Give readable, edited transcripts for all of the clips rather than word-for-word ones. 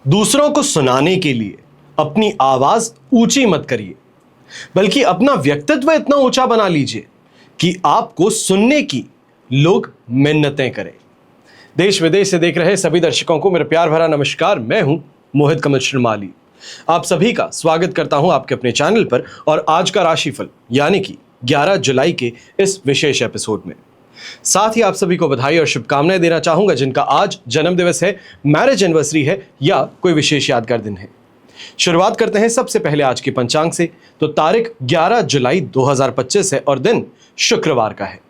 दूसरों को सुनाने के लिए अपनी आवाज ऊंची मत करिए, बल्कि अपना व्यक्तित्व इतना ऊंचा बना लीजिए कि आपको सुनने की लोग मिन्नतें करें। देश विदेश से देख रहे सभी दर्शकों को मेरा प्यार भरा नमस्कार। मैं हूं मोहित कमल श्रीमाली। आप सभी का स्वागत करता हूं आपके अपने चैनल पर और आज का राशिफल यानी कि 11 जुलाई के इस विशेष एपिसोड में। साथ ही आप सभी को बधाई और शुभकामनाएं देना चाहूंगा जिनका आज जन्म दिवस है, मैरिज एनिवर्सरी है या कोई विशेष यादगार दिन है। शुरुआत करते हैं सबसे पहले आज के पंचांग से। तो तारीख 11 जुलाई 2025 है और दिन शुक्रवार का है।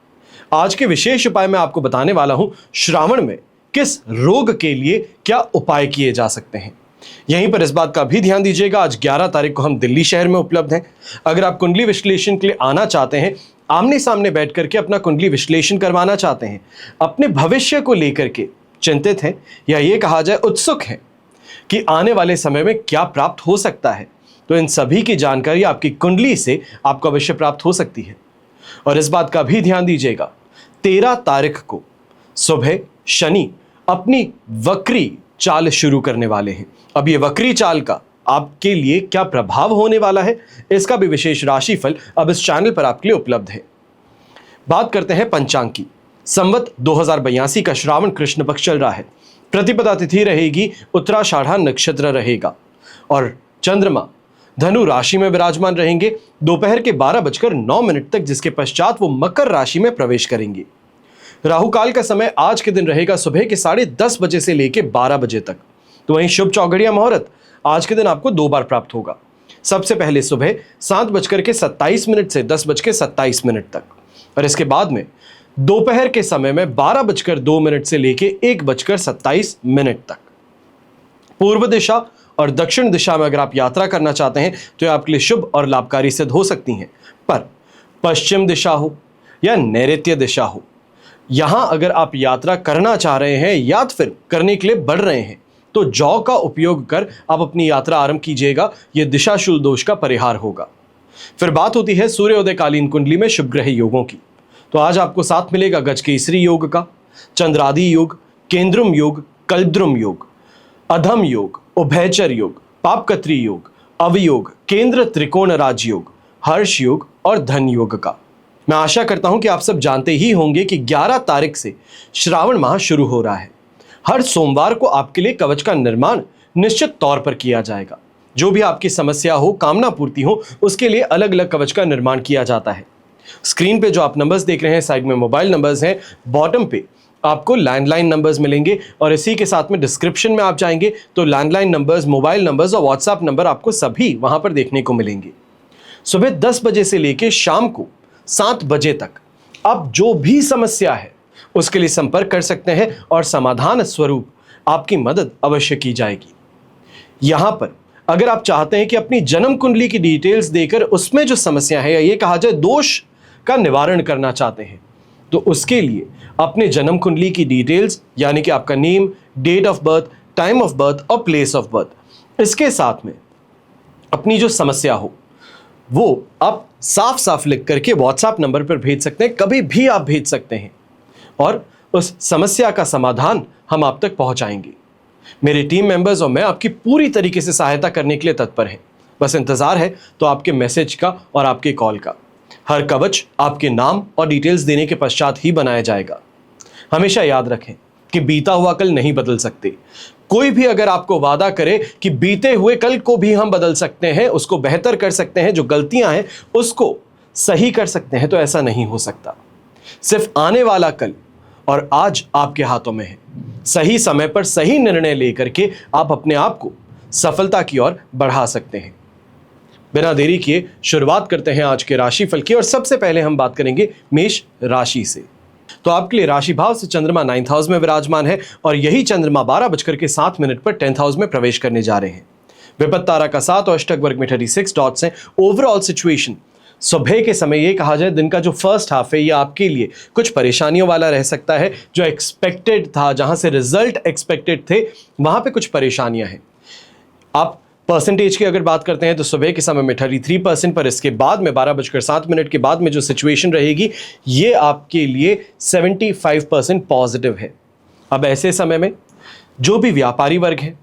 आज के विशेष उपाय में आपको बताने वाला हूं श्रावण में किस रोग के लिए क्या उपाय किए जा सकते हैं। यहीं पर इस बात का भी ध्यान दीजिएगा, आज 11 तारीख को हम दिल्ली शहर में उपलब्ध हैं। अगर आप कुंडली विश्लेषण के लिए आना चाहते हैं, आमने सामने बैठ करके अपना कुंडली विश्लेषण करवाना चाहते हैं, अपने भविष्य को लेकर के चिंतित हैं या ये कहा जाए उत्सुक हैं कि आने वाले समय में क्या प्राप्त हो सकता है, तो इन सभी की जानकारी आपकी कुंडली से आपको अवश्य प्राप्त हो सकती है। और इस बात का भी ध्यान दीजिएगा, 13 तारीख को सुबह शनि अपनी वक्री चाल शुरू करने वाले हैं। अब ये वक्री चाल का आपके लिए क्या प्रभाव होने वाला है, इसका भी विशेष राशिफल अब इस चैनल पर आपके लिए उपलब्ध है। बात करते हैं पंचांग की। संवत 2082 का श्रावण कृष्ण पक्ष चल रहा है। प्रतिपदा तिथि रहेगी, उत्तराषाढ़ा नक्षत्र रहेगा और चंद्रमा धनु राशि में विराजमान रहेंगे दोपहर के 12:09 तक, जिसके पश्चात वो मकर राशि में प्रवेश करेंगे। राहु काल का समय आज के दिन रहेगा सुबह के 10:30 बजे से लेकर 12 बजे तक। तो वहीं शुभ चौघड़िया मुहूर्त आज के दिन आपको 2 बार प्राप्त होगा। सबसे पहले सुबह 7:27 से 10:27 तक और इसके बाद में दोपहर के समय में 12:02 से लेकर 1:27 तक। पूर्व दिशा और दक्षिण दिशा में अगर आप यात्रा करना चाहते हैं तो यह आपके लिए शुभ और लाभकारी सिद्ध हो सकती हैं। पर पश्चिम दिशा हो या नैऋत्य दिशा हो, यहां अगर आप यात्रा करना चाह रहे हैं या फिर करने के लिए बढ़ रहे हैं तो जौ का उपयोग कर आप अपनी यात्रा आरंभ कीजिएगा। यह दिशाशूल दोष का परिहार होगा। फिर बात होती है सूर्योदयकालीन कुंडली में शुभ ग्रह योगों की। तो आज आपको साथ मिलेगा गजकेसरी योग का, चंद्रादि योग, केंद्रुम योग, कल्पद्रुम योग, अधम योग, उभयचर योग, पापकत्री योग, अवयोग, केंद्र त्रिकोण राज योग, हर्ष योग और धन योग का। मैं आशा करता हूं कि आप सब जानते ही होंगे कि 11 तारीख से श्रावण माह शुरू हो रहा है। हर सोमवार को आपके लिए कवच का निर्माण निश्चित तौर पर किया जाएगा। जो भी आपकी समस्या हो, कामना पूर्ति हो, उसके लिए अलग अलग कवच का निर्माण किया जाता है। स्क्रीन पे जो आप नंबर्स देख रहे हैं, साइड में मोबाइल नंबर्स हैं, बॉटम पे आपको लैंडलाइन नंबर्स मिलेंगे और इसी के साथ में डिस्क्रिप्शन में आप जाएंगे तो लैंडलाइन नंबर्स, मोबाइल नंबर्स और व्हाट्सएप नंबर आपको सभी वहां पर देखने को मिलेंगे। सुबह 10 बजे से लेकर शाम को 7 बजे तक आप जो भी समस्या है उसके लिए संपर्क कर सकते हैं और समाधान स्वरूप आपकी मदद अवश्य की जाएगी। यहां पर अगर आप चाहते हैं कि अपनी जन्म कुंडली की डिटेल्स देकर उसमें जो समस्या है या ये कहा जाए दोष का निवारण करना चाहते हैं, तो उसके लिए अपने जन्म कुंडली की डिटेल्स यानी कि आपका name, date of birth, time of birth और प्लेस ऑफ बर्थ, इसके साथ में अपनी जो समस्या हो वो आप साफ साफ लिख करके व्हाट्सएप नंबर पर भेज सकते हैं। कभी भी आप भेज सकते हैं और उस समस्या का समाधान हम आप तक पहुंचाएंगे। मेरे टीम मेंबर्स और मैं आपकी पूरी तरीके से सहायता करने के लिए तत्पर हैं। बस इंतजार है तो आपके मैसेज का और आपके कॉल का। हर कवच आपके नाम और डिटेल्स देने के पश्चात ही बनाया जाएगा। हमेशा याद रखें कि बीता हुआ कल नहीं बदल सकते। कोई भी अगर आपको वादा करे कि बीते हुए कल को भी हम बदल सकते हैं, उसको बेहतर कर सकते हैं, जो गलतियां हैं उसको सही कर सकते हैं, तो ऐसा नहीं हो सकता। सिर्फ आने वाला कल और आज आपके हाथों में है। सही समय पर सही निर्णय लेकर के आप अपने आप को सफलता की ओर बढ़ा सकते हैं। बिना देरी किए शुरुआत करते हैं आज के राशिफल की और सबसे पहले हम बात करेंगे मेष राशि से। तो आपके लिए राशि भाव से चंद्रमा 9th हाउस में विराजमान है और यही चंद्रमा 12:07 पर 10th हाउस में प्रवेश करने जा रहे हैं। विपत्त तारा का 7 और अष्टक वर्ग में 36 डॉट्स हैं। ओवरऑल सिचुएशन सुबह के समय ये कहा जाए दिन का जो फर्स्ट हाफ है ये आपके लिए कुछ परेशानियों वाला रह सकता है। जो एक्सपेक्टेड था, जहां से रिजल्ट एक्सपेक्टेड थे, वहां पे कुछ परेशानियां हैं। आप परसेंटेज की अगर बात करते हैं तो सुबह के समय में 33%, पर इसके बाद में 12:07 के बाद में जो सिचुएशन रहेगी ये आपके लिए 75% पॉजिटिव है। अब ऐसे समय में जो भी व्यापारी वर्ग है,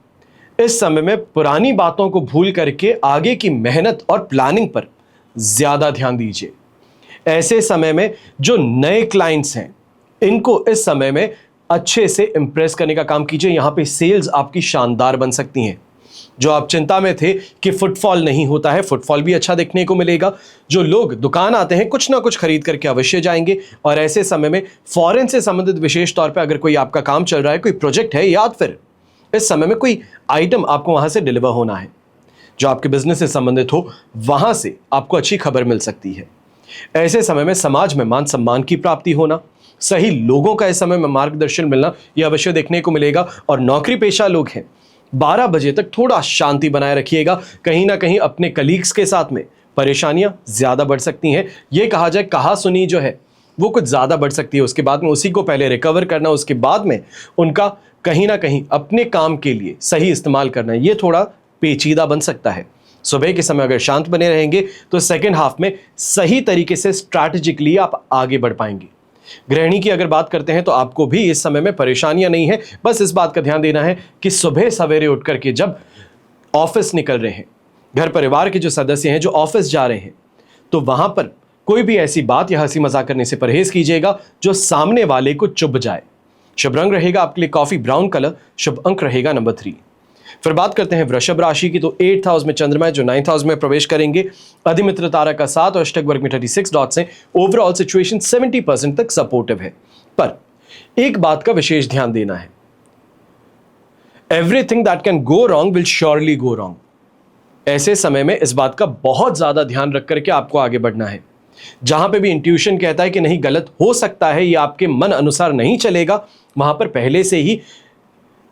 इस समय में पुरानी बातों को भूल करके आगे की मेहनत और प्लानिंग पर ज्यादा ध्यान दीजिए। ऐसे समय में जो नए क्लाइंट्स हैं, इनको इस समय में अच्छे से इंप्रेस करने का काम कीजिए। यहां पे सेल्स आपकी शानदार बन सकती हैं। जो आप चिंता में थे कि फुटफॉल नहीं होता है, फुटफॉल भी अच्छा देखने को मिलेगा। जो लोग दुकान आते हैं, कुछ ना कुछ खरीद करके अवश्य जाएंगे। और ऐसे समय में फॉरेन से संबंधित विशेष तौर पे अगर कोई आपका काम चल रहा है, कोई प्रोजेक्ट है, या फिर इस समय में कोई आइटम आपको वहां से डिलीवर होना है जो आपके बिजनेस से संबंधित हो, वहां से आपको अच्छी खबर मिल सकती है। ऐसे समय में समाज में मान सम्मान की प्राप्ति होना, सही लोगों का इस समय में मार्गदर्शन मिलना, यह अवश्य देखने को मिलेगा। और नौकरी पेशा लोग हैं, 12 बजे तक थोड़ा शांति बनाए रखिएगा। कहीं ना कहीं अपने कलीग्स के साथ में परेशानियां ज्यादा बढ़ सकती हैं। यह कहा जाए कहा सुनी जो है वो कुछ ज्यादा बढ़ सकती है। उसके बाद में उसी को पहले रिकवर करना, उसके बाद में उनका कहीं ना कहीं अपने काम के लिए सही इस्तेमाल करना, यह थोड़ा पेचीदा बन सकता है। सुबह के समय अगर शांत बने रहेंगे तो सेकेंड हाफ में सही तरीके से स्ट्रैटेजिकली आप आगे बढ़ पाएंगे। गृहिणी की अगर बात करते हैं तो आपको भी इस समय में परेशानियां नहीं है। बस इस बात का ध्यान देना है कि सुबह सवेरे उठ करके जब ऑफिस निकल रहे हैं, घर परिवार के जो सदस्य हैं जो ऑफिस जा रहे हैं, तो वहां पर कोई भी ऐसी बात या हंसी मजाक करने से परहेज कीजिएगा जो सामने वाले को चुभ जाए। शुभ रंग रहेगा आपके लिए कॉफी ब्राउन कलर। शुभ अंक रहेगा नंबर 3। फिर बात करते हैं वृषभ राशि की। तो 8th हाउस में चंद्रमा है जो 9th हाउस में प्रवेश करेंगे। अधिमित्र तारा का 7 और अष्टक वर्ग में 36 डॉट्स हैं। ओवरऑल सिचुएशन 70% तक सपोर्टिव है। पर एक बात का विशेष ध्यान देना है, everything that can go wrong will surely go wrong. ऐसे समय में इस बात का बहुत ज्यादा ध्यान रख करके आपको आगे बढ़ना है। जहां पे भी इंट्यूशन कहता है कि नहीं गलत हो सकता है, ये आपके मन अनुसार नहीं चलेगा, वहां पर पहले से ही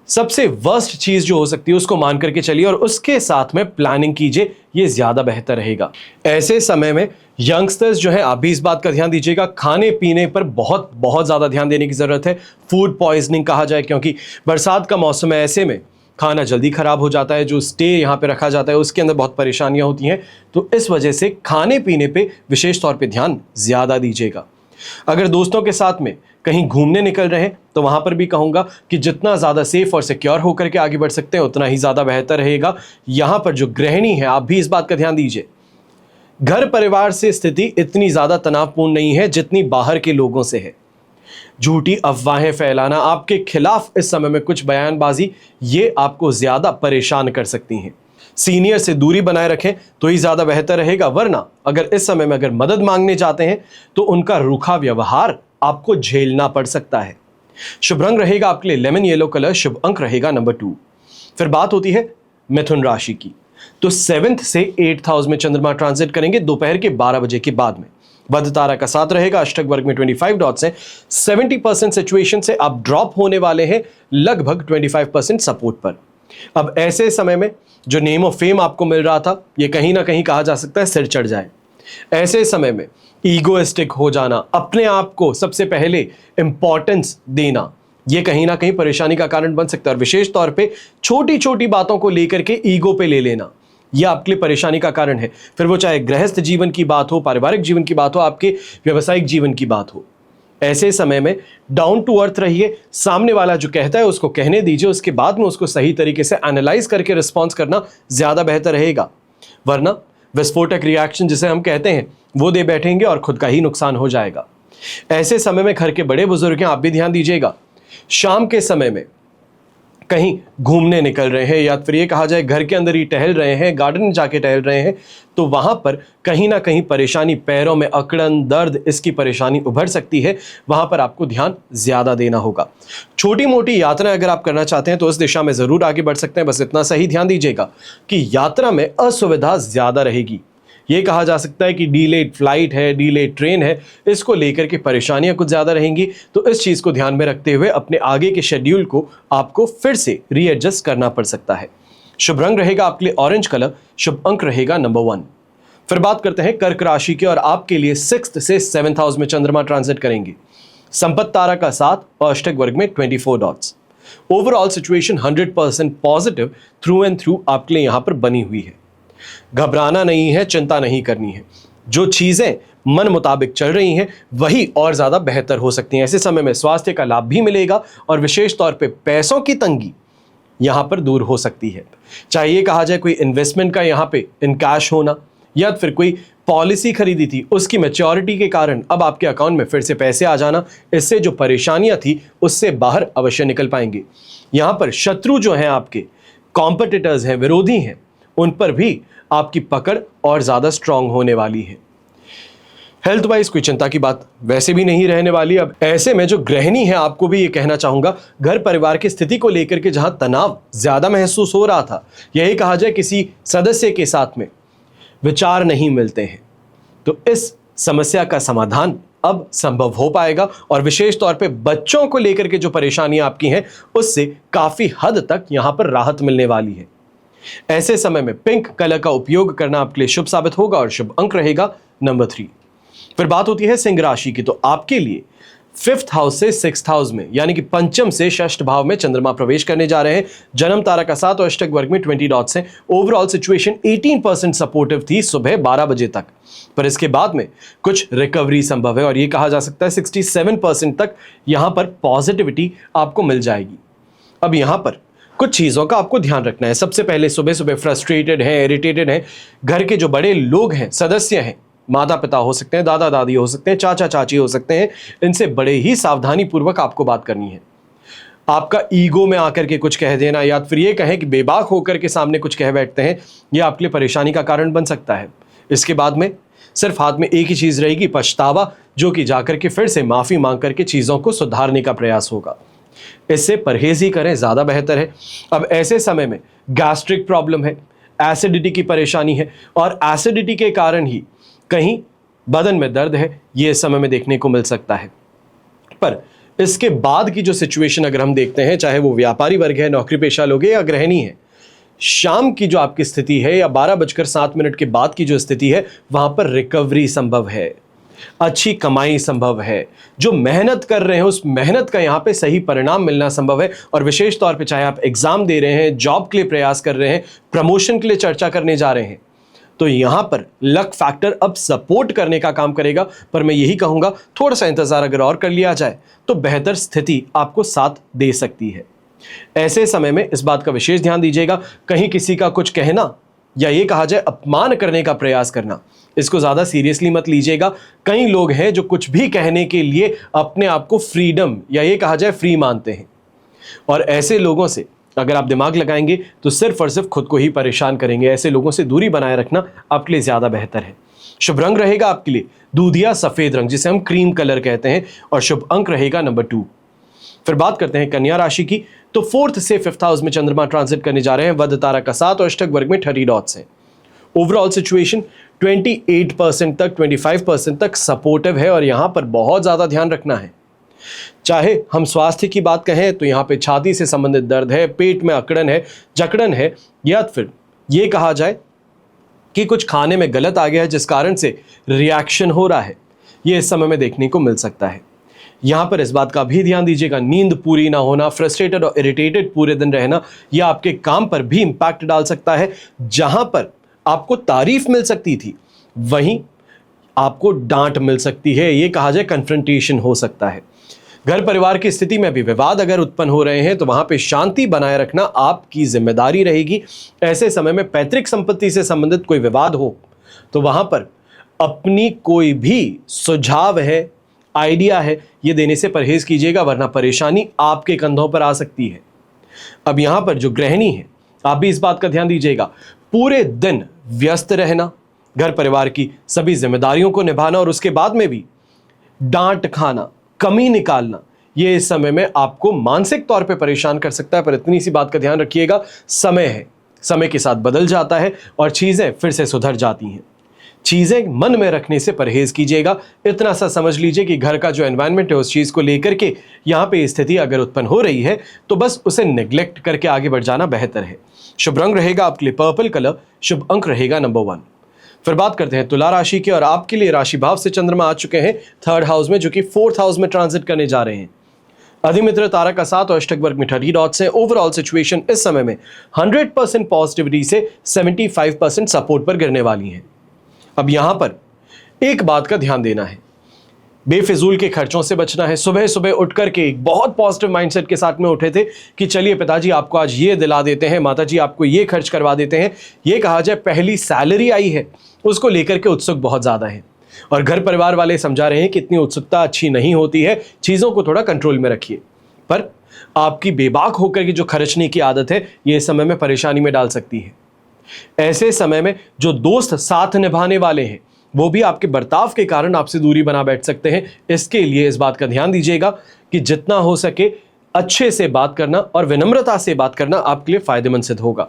सबसे वर्स्ट चीज जो हो सकती है उसको मान करके चलिए और उसके साथ में प्लानिंग कीजिए, ये ज्यादा बेहतर रहेगा। ऐसे समय में यंगस्टर्स जो है, आप भी इस बात का ध्यान दीजिएगा, खाने पीने पर बहुत बहुत ज्यादा ध्यान देने की जरूरत है। फूड पॉइजनिंग कहा जाए, क्योंकि बरसात का मौसम है, ऐसे में खाना जल्दी खराब हो जाता है। जो स्टे यहाँ पे रखा जाता है उसके अंदर बहुत परेशानियां होती हैं, तो इस वजह से खाने पीने पे विशेष तौर पे ध्यान ज्यादा दीजिएगा। अगर दोस्तों के साथ में कहीं घूमने निकल रहे हैं तो वहां पर भी कहूंगा कि जितना ज्यादा सेफ और सिक्योर होकर के आगे बढ़ सकते हैं उतना ही ज्यादा बेहतर रहेगा। यहां पर जो गृहिणी है, आप भी इस बात का ध्यान दीजिए, घर परिवार से स्थिति इतनी ज्यादा तनावपूर्ण नहीं है जितनी बाहर के लोगों से है। झूठी अफवाहें फैलाना, आपके खिलाफ इस समय में कुछ बयानबाजी, ये आपको ज्यादा परेशान कर सकती हैं। सीनियर से दूरी बनाए रखें तो ही ज्यादा बेहतर रहेगा, वरना अगर इस समय में अगर मदद मांगने जाते हैं तो उनका रूखा व्यवहार आपको झेलना पड़ सकता है। शुभ रंग रहेगा आपके लिए लेमन येलो कलर। शुभ अंक रहेगा नंबर 2। फिर बात होती है मिथुन राशि की। तो 7th से 8th हाउस में चंद्रमा ट्रांजिट करेंगे दोपहर के 12 बजे के बाद में। बुध तारा का 7 रहेगा, अष्टक वर्ग में 25 डॉट्स हैं। 70% सिचुएशन से आप ड्रॉप होने वाले हैं लगभग 25% सपोर्ट पर। अब ऐसे समय में जो नेम ऑफ फेम आपको मिल रहा था, ये कहीं ना कहीं कहा जा सकता है सिर चढ़ जाए। ऐसे समय में ईगोइस्टिक हो जाना, अपने आप को सबसे पहले इंपॉर्टेंस देना, ये कहीं ना कहीं परेशानी का कारण बन सकता है। और विशेष तौर पे छोटी छोटी बातों को लेकर के ईगो पे ले लेना, यह आपके लिए परेशानी का कारण है। फिर वो चाहे गृहस्थ जीवन की बात हो, पारिवारिक जीवन की बात हो, आपके व्यावसायिक जीवन की बात हो। ऐसे समय में डाउन टू अर्थ रहिए। सामने वाला जो कहता है उसको कहने दीजिए, उसके बाद में उसको सही तरीके से एनालाइज करके रिस्पॉन्स करना ज्यादा बेहतर रहेगा, वरना विस्फोटक रिएक्शन जिसे हम कहते हैं वो दे बैठेंगे और खुद का ही नुकसान हो जाएगा। ऐसे समय में घर के बड़े बुजुर्ग हैं, आप भी ध्यान दीजिएगा। शाम के समय में कहीं घूमने निकल रहे हैं या फिर ये कहा जाए घर के अंदर ही टहल रहे हैं, गार्डन में जाके टहल रहे हैं, तो वहां पर कहीं ना कहीं परेशानी, पैरों में अकड़न, दर्द, इसकी परेशानी उभर सकती है। वहां पर आपको ध्यान ज्यादा देना होगा। छोटी मोटी यात्रा अगर आप करना चाहते हैं तो उस दिशा में जरूर आगे बढ़ सकते हैं। बस इतना सही ध्यान दीजिएगा कि यात्रा में असुविधा ज्यादा रहेगी। ये कहा जा सकता है कि डीलेड फ्लाइट है, डीलेड ट्रेन है, इसको लेकर के परेशानियां कुछ ज़्यादा रहेंगी। तो इस चीज़ को ध्यान में रखते हुए अपने आगे के शेड्यूल को आपको फिर से रीएडजस्ट करना पड़ सकता है। शुभ रंग रहेगा आपके लिए ऑरेंज कलर। शुभ अंक रहेगा नंबर 1। फिर बात करते हैं कर्क राशि की, और आपके लिए 6th से 7th हाउस में चंद्रमा ट्रांजिट करेंगे। संपत्ति तारा का 7 और अष्टक वर्ग में 24 dots. Overall situation 100% positive through and through आपके लिए यहां पर बनी हुई है। घबराना नहीं है, चिंता नहीं करनी है। जो चीजें मन मुताबिक चल रही हैं वही और ज्यादा बेहतर हो सकती हैं। ऐसे समय में स्वास्थ्य का लाभ भी मिलेगा और विशेष तौर पे पैसों की तंगी यहां पर दूर हो सकती है। चाहे ये कहा जाए कोई इन्वेस्टमेंट का यहां पे इन कैश होना, या फिर कोई पॉलिसी खरीदी थी उसकी मैच्योरिटी के कारण अब आपके अकाउंट में फिर से पैसे आ जाना, इससे जो परेशानियां थी उससे बाहर अवश्य निकल पाएंगे। यहां पर शत्रु जो हैं आपके, कॉम्पिटिटर्स हैं, विरोधी हैं, उन पर भी आपकी पकड़ और ज्यादा स्ट्रांग होने वाली है। हेल्थ वाइज कोई चिंता की बात वैसे भी नहीं रहने वाली। अब ऐसे में जो गृहिणी है, आपको भी ये कहना चाहूंगा, घर परिवार की स्थिति को लेकर के जहां तनाव ज्यादा महसूस हो रहा था, यही कहा जाए किसी सदस्य के साथ में विचार नहीं मिलते हैं, तो इस समस्या का समाधान अब संभव हो पाएगा और विशेष तौर पे बच्चों को लेकर के जो परेशानियां आपकी हैं उससे काफी हद तक यहां पर राहत मिलने वाली है। ऐसे समय में पिंक कलर का उपयोग करना आपके लिए शुभ साबित होगा और शुभ अंक रहेगा नंबर 3। फिर बात होती है सिंह राशि की, तो आपके लिए 5th हाउस से 6th हाउस में यानी कि पंचम से षष्ठ भाव में चंद्रमा प्रवेश करने जा रहे हैं। जन्म तारा का 7 और अष्टक वर्ग में 20 डॉट्स हैं। ओवरऑल सिचुएशन 18% सपोर्टिव थी सुबह 12 बजे तक, पर इसके बाद में कुछ रिकवरी संभव है और यह कहा जा सकता है 67% तक यहां पर पॉजिटिविटी आपको मिल जाएगी। अब यहां पर कुछ चीजों का आपको ध्यान रखना है। सबसे पहले सुबह सुबह फ्रस्ट्रेटेड है, इरिटेटेड है, घर के जो बड़े लोग हैं, सदस्य हैं, माता पिता हो सकते हैं, दादा दादी हो सकते हैं, चाचा चाची हो सकते हैं, इनसे बड़े ही सावधानी पूर्वक आपको बात करनी है। आपका ईगो में आकर के कुछ कह देना या फिर ये कहें कि बेबाक होकर के सामने कुछ कह बैठते हैं, ये आपके लिए परेशानी का कारण बन सकता है। इसके बाद में सिर्फ हाथ में एक ही चीज रहेगी, पछतावा, जो कि जाकर के फिर से माफी मांग करके चीजों को सुधारने का प्रयास होगा। इससे परहेज ही करें, ज्यादा बेहतर है। अब ऐसे समय में गैस्ट्रिक प्रॉब्लम है, एसिडिटी की परेशानी है और एसिडिटी के कारण ही कहीं बदन में दर्द है, ये इस समय में देखने को मिल सकता है। पर इसके बाद की जो सिचुएशन अगर हम देखते हैं, चाहे वो व्यापारी वर्ग है, नौकरी पेशा लोग हैं या गृहिणी है, शाम की जो आपकी स्थिति है या 12:07 के बाद की जो स्थिति है, वहां पर रिकवरी संभव है, अच्छी कमाई संभव है। जो मेहनत कर रहे हैं उस मेहनत का यहाँ पे सही परिणाम मिलना संभव है और विशेष तौर पे चाहे आप एग्जाम दे रहे हैं, जॉब के लिए प्रयास कर रहे हैं, प्रमोशन के लिए चर्चा करने जा रहे हैं, तो यहां पर लक फैक्टर अब सपोर्ट करने का काम करेगा। पर मैं यही कहूंगा, थोड़ा सा इंतजार अगर और कर लिया जाए तो बेहतर स्थिति आपको साथ दे सकती है। ऐसे समय में इस बात का विशेष ध्यान दीजिएगा, कहीं किसी का कुछ कहना या ये कहा जाए अपमान करने का प्रयास करना, इसको ज्यादा सीरियसली मत लीजिएगा। कई लोग हैं जो कुछ भी कहने के लिए अपने आप को फ्रीडम या ये कहा जाए फ्री मानते हैं और ऐसे लोगों से अगर आप दिमाग लगाएंगे तो सिर्फ और सिर्फ खुद को ही परेशान करेंगे। ऐसे लोगों से दूरी बनाए रखना आपके लिए ज्यादा बेहतर है। शुभ रंग रहेगा आपके लिए दूधिया सफेद रंग, जिसे हम क्रीम कलर कहते हैं, और शुभ अंक रहेगा नंबर 2। फिर बात करते हैं कन्या राशि की, तो 4th से 5th हाउस में चंद्रमा ट्रांजिट करने जा रहे हैं। वध तारा का 7 और अष्टक वर्ग में 30 डॉट्स हैं। ओवरऑल सिचुएशन 28% तक 25% तक सपोर्टिव है और यहां पर बहुत ज्यादा ध्यान रखना है। चाहे हम स्वास्थ्य की बात कहें तो यहां पे छाती से संबंधित दर्द है, पेट में अकड़न है, जकड़न है, या फिर ये कहा जाए कि कुछ खाने में गलत आ गया है जिस कारण से रिएक्शन हो रहा है, ये इस समय में देखने को मिल सकता है। यहां पर इस बात का भी ध्यान दीजिएगा, नींद पूरी ना होना, फ्रस्ट्रेटेड और इरिटेटेड पूरे दिन रहना, यह आपके काम पर भी इंपैक्ट डाल सकता है। जहां पर आपको तारीफ मिल सकती थी वहीं आपको डांट मिल सकती है, ये कहा जाए कन्फ्रंटेशन हो सकता है। घर परिवार की स्थिति में भी विवाद अगर उत्पन्न हो रहे हैं तो वहां पे शांति बनाए रखना आपकी जिम्मेदारी रहेगी। ऐसे समय में पैतृक संपत्ति से संबंधित कोई विवाद हो तो वहां पर अपनी कोई भी सुझाव है, आइडिया है, ये देने से परहेज कीजिएगा, वरना परेशानी आपके कंधों पर आ सकती है। अब यहां पर जो गृहिणी है, आप भी इस बात का ध्यान दीजिएगा, पूरे दिन व्यस्त रहना, घर परिवार की सभी जिम्मेदारियों को निभाना और उसके बाद में भी डांट खाना, कमी निकालना, ये इस समय में आपको मानसिक तौर पे परेशान कर सकता है। पर इतनी सी बात का ध्यान रखिएगा, समय है, समय के साथ बदल जाता है और चीजें फिर से सुधर जाती हैं। चीजें मन में रखने से परहेज कीजिएगा। इतना सा समझ लीजिए कि घर का जो एनवायरनमेंट है उस चीज को लेकर के यहाँ पे स्थिति अगर उत्पन्न हो रही है तो बस उसे नेग्लेक्ट करके आगे बढ़ जाना बेहतर है। शुभ रंग रहेगा आपके लिए पर्पल कलर, शुभ अंक रहेगा नंबर 1। फिर बात करते हैं तुला राशि की, और आपके लिए राशि भाव से चंद्रमा आ चुके हैं 3rd हाउस में, जो कि 4th हाउस में ट्रांजिट करने जा रहे हैं। अधिमित्र तारा का 7 और अष्टक वर्ग में 30 डॉट्स हैं। ओवरऑल सिचुएशन इस समय में 100% पॉजिटिविटी से 75% सपोर्ट पर गिरने वाली है। अब यहां पर एक बात का ध्यान देना है, बेफिजूल के खर्चों से बचना है। सुबह सुबह उठ करके एक बहुत पॉजिटिव माइंडसेट के साथ में उठे थे कि चलिए पिताजी आपको आज ये दिला देते हैं, माताजी आपको ये खर्च करवा देते हैं। ये कहा जाए पहली सैलरी आई है, उसको लेकर के उत्सुक बहुत ज़्यादा है। और घर परिवार वाले समझा रहे हैं कि इतनी उत्सुकता अच्छी नहीं होती है, चीज़ों को थोड़ा कंट्रोल में रखिए। पर आपकी बेबाक होकर की जो खर्चने की आदत है, ये समय में परेशानी में डाल सकती है। ऐसे समय में जो दोस्त साथ निभाने वाले हैं, वो भी आपके बर्ताव के कारण आपसे दूरी बना बैठ सकते हैं। इसके लिए इस बात का ध्यान दीजिएगा कि जितना हो सके अच्छे से बात करना और विनम्रता से बात करना आपके लिए फायदेमंद सिद्ध होगा।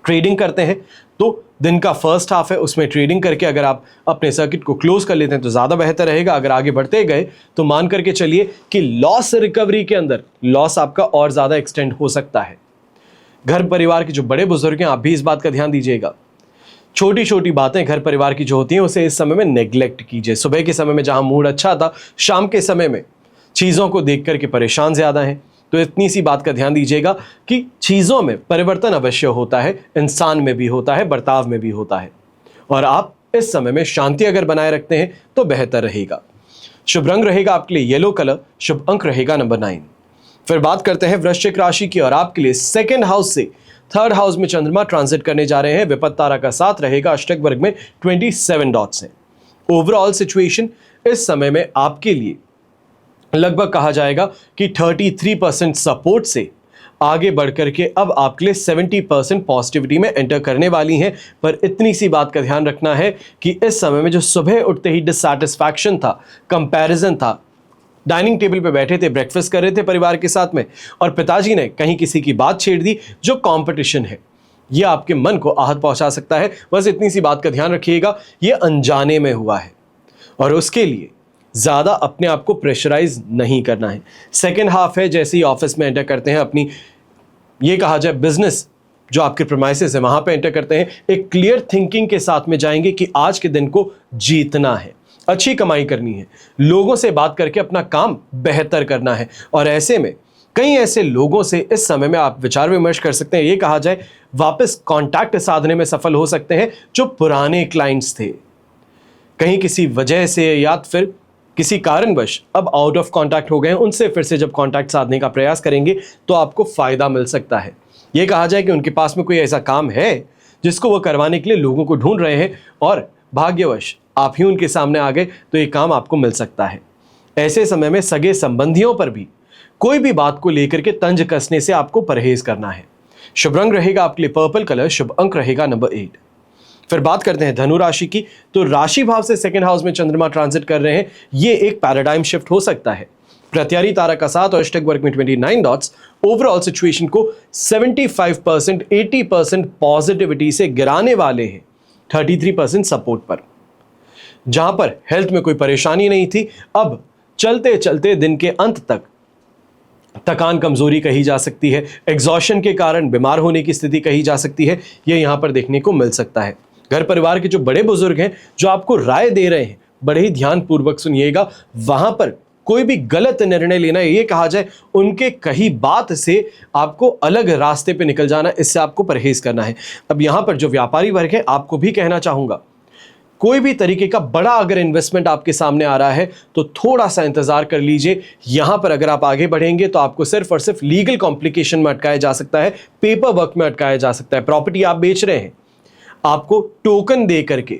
ट्रेडिंग करते हैं तो दिन का फर्स्ट हाफ है, उसमें ट्रेडिंग करके अगर आप अपने सर्किट को क्लोज कर लेते हैं तो ज़्यादा बेहतर रहेगा। अगर आगे बढ़ते गए तो मान करके चलिए कि लॉस रिकवरी के अंदर लॉस आपका और ज़्यादा एक्सटेंड हो सकता है। घर परिवार के जो बड़े बुजुर्ग हैं, आप भी इस बात का ध्यान दीजिएगा। छोटी छोटी बातें घर परिवार की जो होती हैं उसे इस समय में नेग्लेक्ट कीजिए। सुबह के समय में जहां मूड अच्छा था, शाम के समय में चीज़ों को देख करके परेशान ज़्यादा हैं। तो इतनी सी बात का ध्यान दीजिएगा कि चीज़ों में परिवर्तन अवश्य होता है, इंसान में भी होता है, बर्ताव में भी होता है, और आप इस समय में शांति अगर बनाए रखते हैं तो बेहतर रहेगा। शुभ रंग रहेगा आपके लिए येलो कलर, शुभ अंक रहेगा नंबर 9। फिर बात करते हैं वृश्चिक राशि की, और आपके लिए सेकंड हाउस से थर्ड हाउस में चंद्रमा ट्रांजिट करने जा रहे हैं। विपत्त तारा का साथ रहेगा, अष्टक वर्ग में 27 डॉट्स हैं। ओवरऑल सिचुएशन इस समय में आपके लिए लगभग कहा जाएगा कि 33% सपोर्ट से आगे बढ़कर के अब आपके लिए 70% पॉजिटिविटी में एंटर करने वाली हैं। पर इतनी सी बात का ध्यान रखना है कि इस समय में जो सुबह उठते ही डिससैटिस्फैक्शन था, कंपैरिजन था, डाइनिंग टेबल पे बैठे थे, ब्रेकफास्ट कर रहे थे परिवार के साथ में, और पिताजी ने कहीं किसी की बात छेड़ दी, जो कंपटीशन है ये आपके मन को आहत पहुंचा सकता है। बस इतनी सी बात का ध्यान रखिएगा, ये अनजाने में हुआ है और उसके लिए ज़्यादा अपने आप को प्रेशराइज नहीं करना है। सेकेंड हाफ है, जैसे ही ऑफिस में एंटर करते हैं, अपनी ये कहा जाए बिजनेस जो आपके प्रेमाइसेस है वहाँ पे एंटर करते हैं, एक क्लियर थिंकिंग के साथ में जाएंगे कि आज के दिन को जीतना है, अच्छी कमाई करनी है, लोगों से बात करके अपना काम बेहतर करना है। और ऐसे में कई ऐसे लोगों से इस समय में आप विचार विमर्श कर सकते हैं, ये कहा जाए वापस कांटेक्ट साधने में सफल हो सकते हैं। जो पुराने क्लाइंट्स थे, कहीं किसी वजह से या फिर किसी कारणवश अब आउट ऑफ कांटेक्ट हो गए हैं, उनसे फिर से जब कांटेक्ट साधने का प्रयास करेंगे तो आपको फायदा मिल सकता है। ये कहा जाए कि उनके पास में कोई ऐसा काम है जिसको वो करवाने के लिए लोगों को ढूंढ रहे हैं, और भाग्यवश आप ही उनके सामने आ गए तो ये काम आपको मिल सकता है। ऐसे समय में सगे संबंधियों पर भी कोई भी बात को लेकर के तंज कसने से आपको परहेज करना है। शुभ रंग रहेगा आपके लिए पर्पल कलर, शुभ अंक रहेगा नंबर 8। फिर बात करते हैं धनु राशि की, तो राशि भाव से सेकंड हाउस में चंद्रमा ट्रांजिट कर रहे हैं। ये एक पैराडाइम शिफ्ट हो सकता है। प्रत्यारी तारा का साथ और अष्टक वर्ग में 29 डॉट्स ओवरऑल सिचुएशन को 75% 80% पॉजिटिविटी से गिराने वाले हैं 33% सपोर्ट पर। जहां पर हेल्थ में कोई परेशानी नहीं थी, अब चलते चलते दिन के अंत तक थकान कमजोरी कही जा सकती है, एग्जॉशन के कारण बीमार होने की स्थिति कही जा सकती है, ये यहां पर देखने को मिल सकता है। घर परिवार के जो बड़े बुजुर्ग हैं जो आपको राय दे रहे हैं, बड़े ही ध्यानपूर्वक सुनिएगा। वहां पर कोई भी गलत निर्णय लेना, ये कहा जाए उनके कही बात से आपको अलग रास्ते पे निकल जाना, इससे आपको परहेज करना है। अब यहां पर जो व्यापारी वर्ग है, आपको भी कहना चाहूंगा, कोई भी तरीके का बड़ा अगर इन्वेस्टमेंट आपके सामने आ रहा है तो थोड़ा सा इंतजार कर लीजिए। यहां पर अगर आप आगे बढ़ेंगे तो आपको सिर्फ और सिर्फ लीगल कॉम्प्लिकेशन में अटकाया जा सकता है, पेपर वर्क में अटकाया जा सकता है। प्रॉपर्टी आप बेच रहे हैं, आपको टोकन दे करके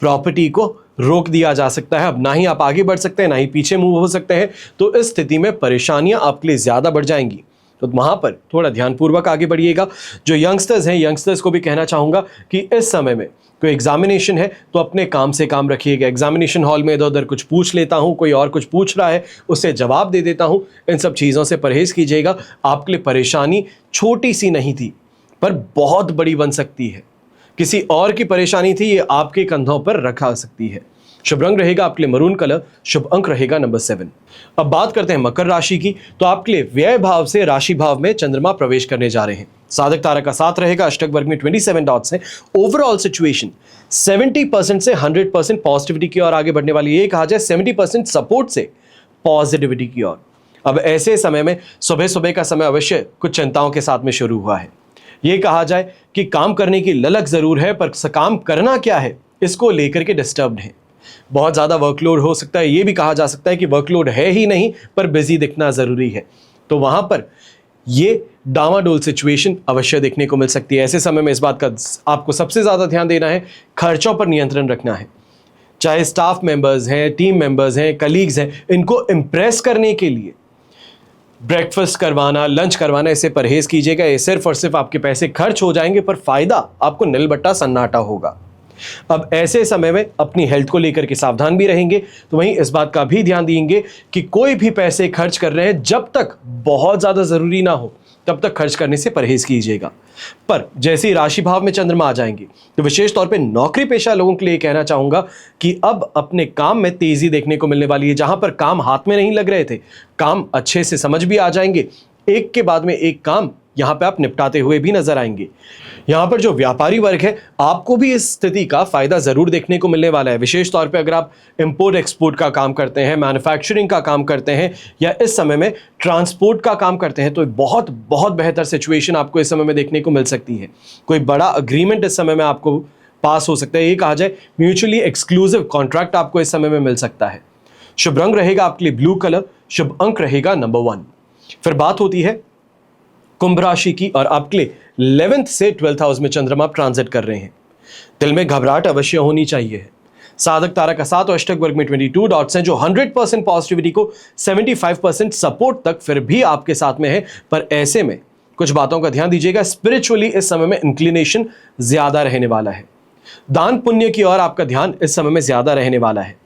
प्रॉपर्टी को रोक दिया जा सकता है। अब ना ही आप आगे बढ़ सकते हैं, ना ही पीछे मूव हो सकते हैं। तो इस स्थिति में परेशानियां आपके लिए ज्यादा बढ़ जाएंगी, तो वहां पर थोड़ा ध्यानपूर्वक आगे बढ़िएगा। जो यंगस्टर्स हैं, यंगस्टर्स को भी कहना चाहूंगा कि इस समय में कोई एग्जामिनेशन है तो अपने काम से काम रखिएगा। एग्जामिनेशन हॉल में इधर उधर कुछ पूछ लेता हूं, कोई और कुछ पूछ रहा है, उससे जवाब दे देता हूं, इन सब चीज़ों से परहेज कीजिएगा। आपके लिए परेशानी छोटी सी नहीं थी पर बहुत बड़ी बन सकती है। किसी और की परेशानी थी, ये आपके कंधों पर रखा सकती है। शुभ रंग रहेगा आपके लिए मरून कलर, शुभ अंक रहेगा नंबर 7। अब बात करते हैं मकर राशि की, तो आपके लिए व्यय भाव से राशि भाव में चंद्रमा प्रवेश करने जा रहे हैं। साधक तारा का साथ रहेगा, अष्टक वर्ग में 27 डॉट्स हैं। ओवरऑल सिचुएशन 70% से 100% पॉजिटिविटी की ओर आगे बढ़ने वाली, ये कहा जाए 70% सपोर्ट से पॉजिटिविटी की ओर। अब ऐसे समय में सुबह सुबह का समय अवश्य कुछ चिंताओं के साथ में शुरू हुआ है। ये कहा जाए कि काम करने की ललक जरूर है, पर काम करना क्या है इसको लेकर के डिस्टर्ब्ड है। बहुत ज़्यादा वर्कलोड हो सकता है, ये भी कहा जा सकता है कि वर्कलोड है ही नहीं पर बिजी दिखना ज़रूरी है। तो वहाँ पर ये डामाडोल सिचुएशन अवश्य देखने को मिल सकती है। ऐसे समय में इस बात का आपको सबसे ज़्यादा ध्यान देना है, खर्चों पर नियंत्रण रखना है। चाहे स्टाफ मेंबर्स हैं, टीम मेंबर्स हैं, कलीग्स हैं, इनको इम्प्रेस करने के लिए ब्रेकफास्ट करवाना, लंच करवाना, इससे परहेज कीजिएगा। ये सिर्फ और सिर्फ आपके पैसे खर्च हो जाएंगे पर फायदा आपको निलबट्टा सन्नाटा होगा। अब ऐसे समय में अपनी हेल्थ को लेकर के सावधान भी रहेंगे, तो वहीं इस बात का भी ध्यान देंगे कि कोई भी पैसे खर्च कर रहे हैं जब तक बहुत ज़्यादा ज़रूरी ना हो तब तक खर्च करने से परहेज कीजिएगा। पर जैसे ही राशि भाव में चंद्रमा आ जाएंगे तो विशेष तौर पे नौकरी पेशा लोगों के लिए कहना चाहूंगा कि अब अपने काम में तेजी देखने को मिलने वाली है। जहां पर काम हाथ में नहीं लग रहे थे, काम अच्छे से समझ भी आ जाएंगे, एक के बाद में एक काम यहां पे आप निपटाते हुए भी नजर आएंगे। यहां पर जो व्यापारी वर्ग है, आपको भी इस स्थिति का फायदा जरूर देखने को मिलने वाला है। विशेष तौर पे अगर आप इंपोर्ट एक्सपोर्ट का काम करते हैं, मैन्युफैक्चरिंग का काम करते हैं या इस समय में ट्रांसपोर्ट का काम करते हैं तो बहुत बहुत बेहतर सिचुएशन आपको इस समय में देखने को मिल सकती है। कोई बड़ा अग्रीमेंट इस समय में आपको पास हो सकता है, ये कहा जाए म्यूचुअली एक्सक्लूसिव कॉन्ट्रैक्ट आपको इस समय में मिल सकता है। शुभ रंग रहेगा आपके लिए ब्लू कलर, शुभ अंक रहेगा नंबर 1। फिर बात होती है कुंभ राशि की, और आपके लिए 11th से 12th हाउस में चंद्रमा ट्रांजिट कर रहे हैं। दिल में घबराहट अवश्य होनी चाहिए। साधक तारा का 7 और अष्टक वर्ग में 22 डॉट्स हैं जो 100% पॉजिटिविटी को 75% सपोर्ट तक फिर भी आपके साथ में है। पर ऐसे में कुछ बातों का ध्यान दीजिएगा, स्पिरिचुअली इस समय में इंक्लिनेशन ज्यादा रहने वाला है। दान पुण्य की ओर आपका ध्यान इस समय में ज्यादा रहने वाला है।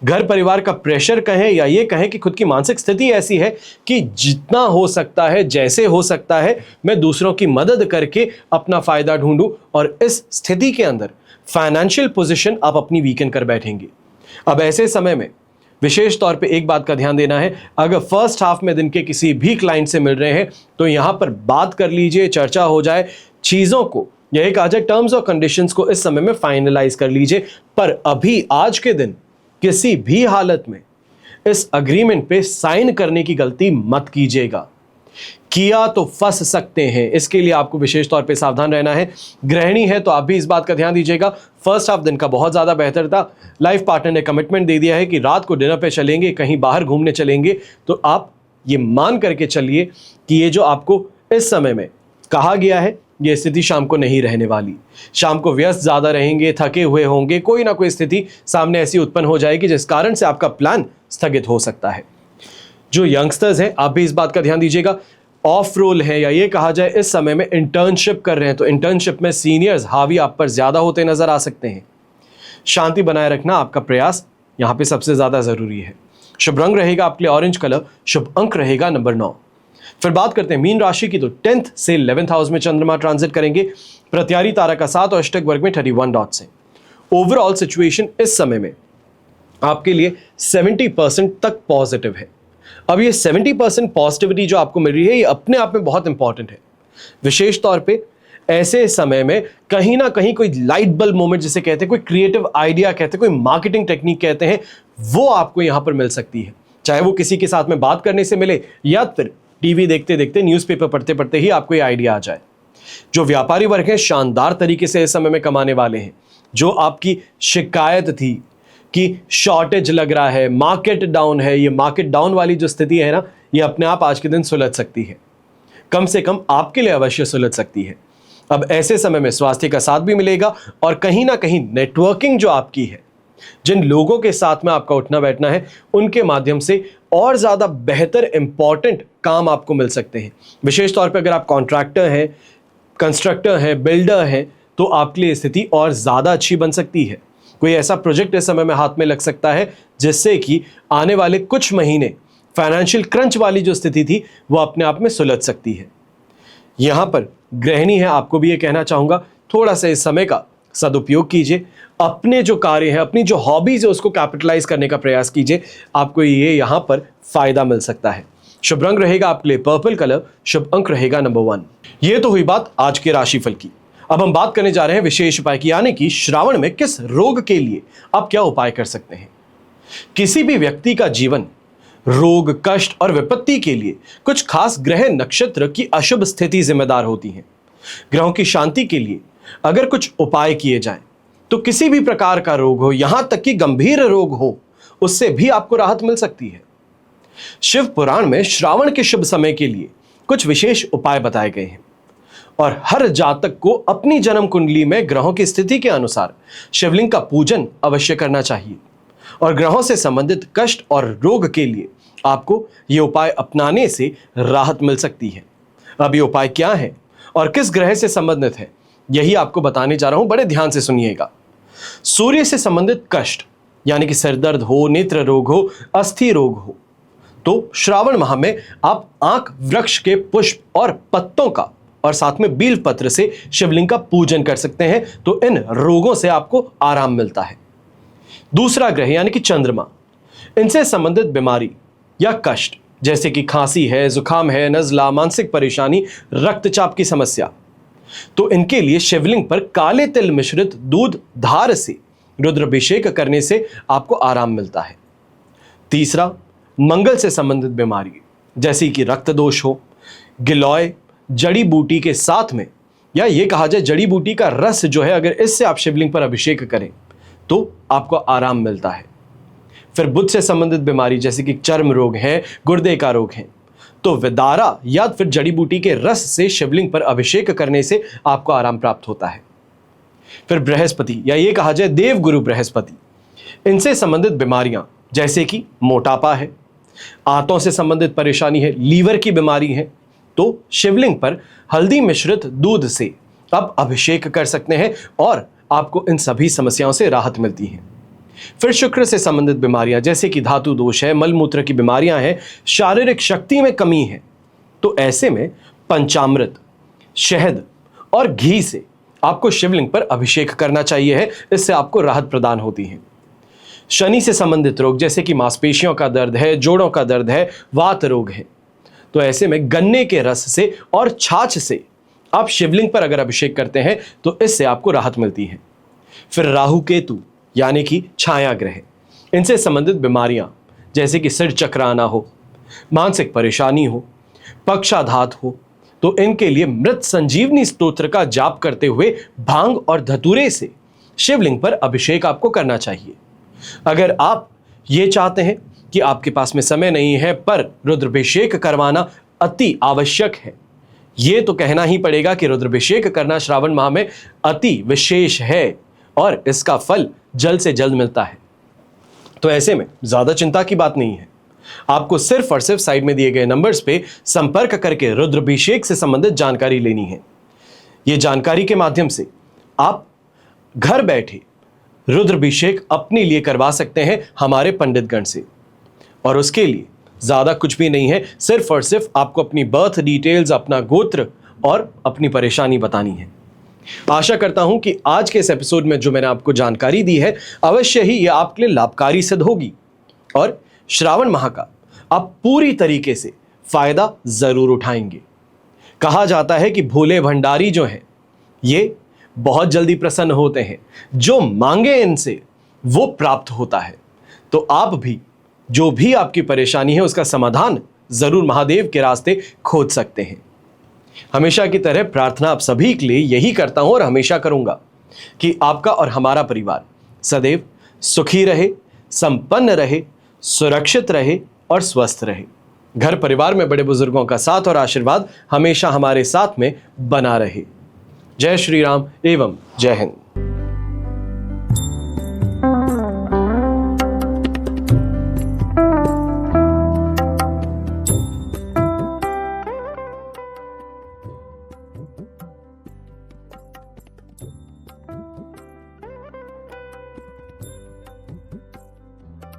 घर परिवार का प्रेशर कहें या ये कहें कि खुद की मानसिक स्थिति ऐसी है कि जितना हो सकता है, जैसे हो सकता है, मैं दूसरों की मदद करके अपना फायदा ढूंढूं, और इस स्थिति के अंदर फाइनेंशियल पोजीशन आप अपनी वीकन कर बैठेंगे। अब ऐसे समय में विशेष तौर पे एक बात का ध्यान देना है, अगर फर्स्ट हाफ में दिन के किसी भी क्लाइंट से मिल रहे हैं तो यहां पर बात कर लीजिए, चर्चा हो जाए, चीजों को यही कहा जाए टर्म्स और कंडीशंस को इस समय में फाइनलाइज कर लीजिए। पर अभी आज के दिन किसी भी हालत में इस अग्रीमेंट पे साइन करने की गलती मत कीजिएगा, किया तो फंस सकते हैं। इसके लिए आपको विशेष तौर पे सावधान रहना है। गृहिणी है तो आप भी इस बात का ध्यान दीजिएगा, फर्स्ट हाफ दिन का बहुत ज्यादा बेहतर था। लाइफ पार्टनर ने कमिटमेंट दे दिया है कि रात को डिनर पे चलेंगे, कहीं बाहर घूमने चलेंगे, तो आप ये मान करके चलिए कि ये जो आपको इस समय में कहा गया है ये स्थिति शाम को नहीं रहने वाली। शाम को व्यस्त ज्यादा रहेंगे, थके हुए होंगे, कोई ना कोई स्थिति सामने ऐसी उत्पन्न हो जाएगी जिस कारण से आपका प्लान स्थगित हो सकता है। जो यंगस्टर्स हैं आप भी इस बात का ध्यान दीजिएगा, ऑफ रोल है या ये कहा जाए इस समय में इंटर्नशिप कर रहे हैं तो इंटर्नशिप में सीनियर्स हावी आप पर ज्यादा होते नजर आ सकते हैं। शांति बनाए रखना आपका प्रयास यहां पे सबसे ज्यादा जरूरी है। शुभ रंग रहेगा आपके लिए ऑरेंज कलर, शुभ अंक रहेगा नंबर 9। फिर बात करते हैं मीन राशि की, तो 10th से 11th हाउस में चंद्रमा ट्रांजिट करेंगे। प्रत्यारी तारा का 7 और अष्टक वर्ग में 31 डॉट्स हैं। ओवरऑल सिचुएशन इस समय में आपके लिए 70% तक पॉजिटिव है। अब ये 70% पॉजिटिविटी जो आपको मिल रही है ये अपने आप में बहुत इंपॉर्टेंट है। विशेष तौर पे ऐसे समय में कहीं ना कहीं कोई लाइट बल्ब मोमेंट जिसे कहते हैं, कोई क्रिएटिव आइडिया कहते हैं, कोई मार्केटिंग टेक्निक कहते हैं, वो आपको यहां पर मिल सकती है। चाहे वो किसी के साथ में बात करने से मिले या फिर टीवी देखते देखते, न्यूज़पेपर पढ़ते पढ़ते ही आपको ये आइडिया आ जाए। जो व्यापारी वर्ग है शानदार तरीके से इस समय में कमाने वाले हैं। जो आपकी शिकायत थी कि शॉर्टेज लग रहा है, मार्केट डाउन है, ये मार्केट डाउन वाली जो स्थिति है ना, ये अपने आप आज के दिन सुलझ सकती है, कम से कम आपके लिए अवश्य सुलझ सकती है। अब ऐसे समय में स्वास्थ्य का साथ भी मिलेगा और कहीं ना कहीं नेटवर्किंग जो आपकी है, जिन लोगों के साथ में आपका उठना बैठना है, उनके माध्यम से और ज्यादा बेहतर इंपॉर्टेंट काम आपको मिल सकते हैं। विशेष तौर पर अगर आप कॉन्ट्रैक्टर हैं, कंस्ट्रक्टर हैं, बिल्डर हैं, तो आपके लिए स्थिति और ज्यादा अच्छी बन सकती है। कोई ऐसा प्रोजेक्ट इस समय में हाथ में लग सकता है जिससे कि आने वाले कुछ महीने फाइनेंशियल क्रंच वाली जो स्थिति थी वो अपने आप में सुलझ सकती है। यहां पर गृहिणी है, आपको भी ये कहना चाहूंगा, थोड़ा सा इस समय का सदुपयोग कीजिए। अपने जो कार्य है, अपनी जो हॉबीज है, उसको कैपिटलाइज करने का प्रयास कीजिए, आपको ये यहां पर फायदा मिल सकता है। शुभ रंग रहेगा आपके लिए पर्पल कलर, शुभ अंक रहेगा नंबर 1। ये तो हुई बात आज के राशिफल की। अब हम बात करने जा रहे हैं विशेष उपाय की, यानी कि श्रावण में किस रोग के लिए आप क्या उपाय कर सकते हैं। किसी भी व्यक्ति का जीवन रोग, कष्ट और विपत्ति के लिए कुछ खास ग्रह नक्षत्र की अशुभ स्थिति जिम्मेदार होती है। ग्रहों की शांति के लिए अगर कुछ उपाय किए जाएं तो तो किसी भी प्रकार का रोग हो, यहां तक कि गंभीर रोग हो, उससे भी आपको राहत मिल सकती है। शिव पुराण में श्रावण के शुभ समय के लिए कुछ विशेष उपाय बताए गए हैं और हर जातक को अपनी जन्म कुंडली में ग्रहों की स्थिति के अनुसार शिवलिंग का पूजन अवश्य करना चाहिए और ग्रहों से संबंधित कष्ट और रोग के लिए आपको ये उपाय अपनाने से राहत मिल सकती है। अब ये उपाय क्या है और किस ग्रह से संबंधित है, यही आपको बताने जा रहा हूं, बड़े ध्यान से सुनिएगा। सूर्य से संबंधित कष्ट यानी कि सिर दर्द हो, नेत्र रोग हो, अस्थि रोग हो, तो श्रावण माह में आप आंख वृक्ष के पुष्प और पत्तों का और साथ में बील पत्र से शिवलिंग का पूजन कर सकते हैं, तो इन रोगों से आपको आराम मिलता है। दूसरा ग्रह यानी कि चंद्रमा, इनसे संबंधित बीमारी या कष्ट जैसे कि खांसी है, जुकाम है, नज़ला, मानसिक परेशानी, रक्तचाप की समस्या, तो इनके लिए शिवलिंग पर काले तिल मिश्रित दूध धार से रुद्राभिषेक करने से आपको आराम मिलता है। तीसरा, मंगल से संबंधित बीमारी जैसे कि रक्त दोष हो, गिलोय जड़ी बूटी के साथ में, या ये कहा जाए जड़ी बूटी का रस जो है, अगर इससे आप शिवलिंग पर अभिषेक करें तो आपको आराम मिलता है। फिर बुध से संबंधित बीमारी जैसे कि चर्म रोग है, गुर्दे का रोग है, तो विदारा या फिर जड़ी बूटी के रस से शिवलिंग पर अभिषेक करने से आपको आराम प्राप्त होता है। फिर बृहस्पति या ये कहा जाए देवगुरु बृहस्पति, इनसे संबंधित बीमारियां जैसे कि मोटापा है, आंतों से संबंधित परेशानी है, लीवर की बीमारी है, तो शिवलिंग पर हल्दी मिश्रित दूध से आप अभिषेक कर सकते हैं और आपको इन सभी समस्याओं से राहत मिलती है। फिर शुक्र से संबंधित बीमारियां जैसे कि धातु दोष है, मलमूत्र की बीमारियां हैं, शारीरिक शक्ति में कमी है, तो ऐसे में पंचामृत, शहद और घी से आपको शिवलिंग पर अभिषेक करना चाहिए है, इससे आपको राहत प्रदान होती है। शनि से संबंधित रोग जैसे कि मांसपेशियों का दर्द है, जोड़ों का दर्द है, वात रोग है, तो ऐसे में गन्ने के रस से और छाछ से आप शिवलिंग पर अगर अभिषेक करते हैं तो इससे आपको राहत मिलती है। फिर राहु केतु यानी कि छाया ग्रह, इनसे संबंधित बीमारियां जैसे कि सिर चकराना हो, मानसिक परेशानी हो, पक्षाघात हो, तो इनके लिए मृत संजीवनी स्तोत्र का जाप करते हुए भांग और धतूरे से शिवलिंग पर अभिषेक आपको करना चाहिए। अगर आप ये चाहते हैं कि आपके पास में समय नहीं है पर रुद्राभिषेक करवाना अति आवश्यक है, ये तो कहना ही पड़ेगा कि रुद्राभिषेक करना श्रावण माह में अति विशेष है और इसका फल जल्द से जल्द मिलता है, तो ऐसे में ज्यादा चिंता की बात नहीं है। आपको सिर्फ और सिर्फ साइड में दिए गए नंबर्स पे संपर्क करके रुद्राभिषेक से संबंधित जानकारी लेनी है। ये जानकारी के माध्यम से आप घर बैठे रुद्राभिषेक अपने लिए करवा सकते हैं हमारे पंडितगण से, और उसके लिए ज्यादा कुछ भी नहीं है, सिर्फ और सिर्फ आपको अपनी बर्थ डिटेल्स, अपना गोत्र और अपनी परेशानी बतानी है। आशा करता हूं कि आज के इस एपिसोड में जो मैंने आपको जानकारी दी है अवश्य ही यह आपके लिए लाभकारी सिद्ध होगी और श्रावण माह का आप पूरी तरीके से फायदा जरूर उठाएंगे। कहा जाता है कि भोले भंडारी जो हैं ये बहुत जल्दी प्रसन्न होते हैं, जो मांगे इनसे वो प्राप्त होता है। तो आप भी जो भी आपकी परेशानी है उसका समाधान जरूर महादेव के रास्ते खोज सकते हैं। हमेशा की तरह प्रार्थना आप सभी के लिए यही करता हूं और हमेशा करूंगा कि आपका और हमारा परिवार सदैव सुखी रहे, संपन्न रहे, सुरक्षित रहे और स्वस्थ रहे। घर परिवार में बड़े बुजुर्गों का साथ और आशीर्वाद हमेशा हमारे साथ में बना रहे। जय श्री राम एवं जय हिंद।